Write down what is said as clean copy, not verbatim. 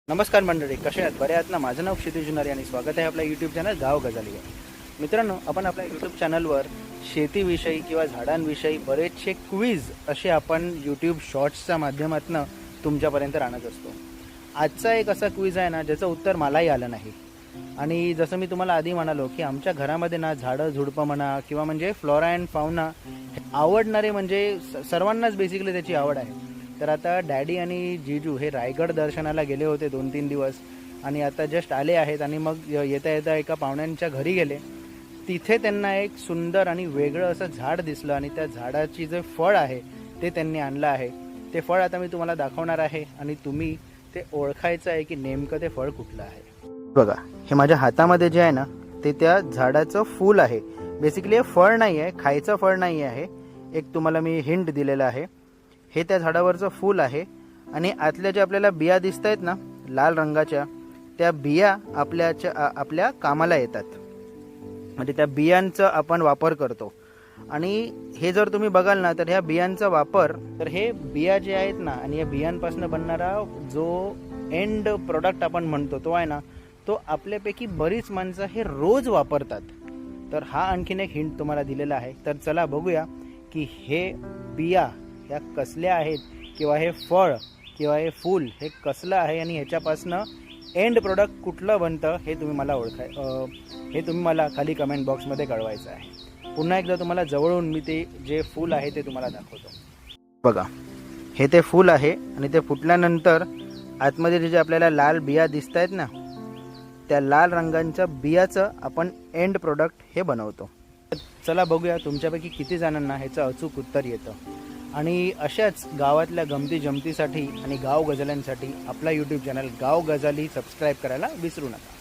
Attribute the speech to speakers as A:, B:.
A: नमस्कार मंडळी, कसे आहात? बरे आहात ना? माझं नाव क्षितिज जुनारी आणि स्वागत आहे आपल्या यूट्यूब चॅनल गाव गजालीवर. मित्रांनो, आपण आपल्या यूट्यूब चॅनलवर शेतीविषयी किंवा झाडांविषयी बरेचसे क्विज असे आपण यूट्यूब शॉर्ट्सच्या माध्यमातून तुमच्यापर्यंत आणत असतो. आजचा एक असा क्विज आहे ना, ज्याचं उत्तर मलाही आलं नाही. आणि जसं मी तुम्हाला आधी म्हणालो की आमच्या घरामध्ये ना झाडं झुडपं म्हणा किंवा म्हणजे फ्लोरा अँड फाउना आवडणारे म्हणजे सर्वांनाच बेसिकली त्याची आवड आहे. तर आता डॅडी आणि जीजू हे रायगड दर्शनाला गेले होते 2-3 दिवस आणि आता जस्ट आले आहेत आणि मग येता येता एका पाहुण्यांच्या घरी गेले. तिथे त्यांना एक सुंदर आणि वेगळं असं झाड दिसलं आणि त्या झाडाची जे फळ आहे ते त्यांनी आणलं आहे. ते फळ आता मी तुम्हाला दाखवणार आहे आणि तुम्ही ते ओळखायचं आहे की नेमकं ते फळ कुठलं आहे. बघा, हे माझ्या हातामध्ये जे आहे ना ते त्या झाडाचं फूल आहे. बेसिकली हे फळ नाही आहे, खायचं फळ नाही आहे. एक तुम्हाला मी हिंट दिलेलं आहे. हे त्या झाडावरचं फूल आहे आणि आतल्या ज्या आपल्याला बिया दिसत आहेत ना लाल रंगाच्या, त्या बिया आपल्या कामाला येतात. म्हणजे त्या बियांचा आपण वापर करतो. आणि हे जर तुम्ही बघाल ना तर ह्या बियांचा वापर, तर हे बिया जे आहेत ना आणि या बियांपासून बनणारा जो एंड प्रोडक्ट आपण म्हणतो तो आहे ना, तो आपल्यापैकी बरीच माणसं हे रोज वापरतात. तर हा आणखीन एक हिंट तुम्हाला दिलेला आहे. तर चला बघूया की हे बिया ह्या कसल्या आहेत किंवा हे फळ किंवा हे फूल हे कसलं आहे आणि ह्याच्यापासनं एंड प्रोडक्ट कुठलं बनतं हे तुम्ही मला खाली कमेंट बॉक्समध्ये कळवायचं आहे. पुन्हा एकदा तुम्हाला जवळून मी ते जे फूल आहे ते तुम्हाला दाखवतो. बघा, हे ते फूल आहे आणि ते फुटल्यानंतर आतमध्ये जे आपल्याला लाल बिया दिसत आहेत ना, त्या लाल रंगांच्या बियाचं आपण एंड प्रोडक्ट हे बनवतो. चला बघूया तुमच्यापैकी किती जणांना ह्याचं अचूक उत्तर येतं. आणि अशाच गावातल्या गमती जमतीसाठी आणि गाव गजाल्यांसाठी आपला यूट्यूब चॅनल गाव गजाली सबस्क्राईब करायला विसरू नका.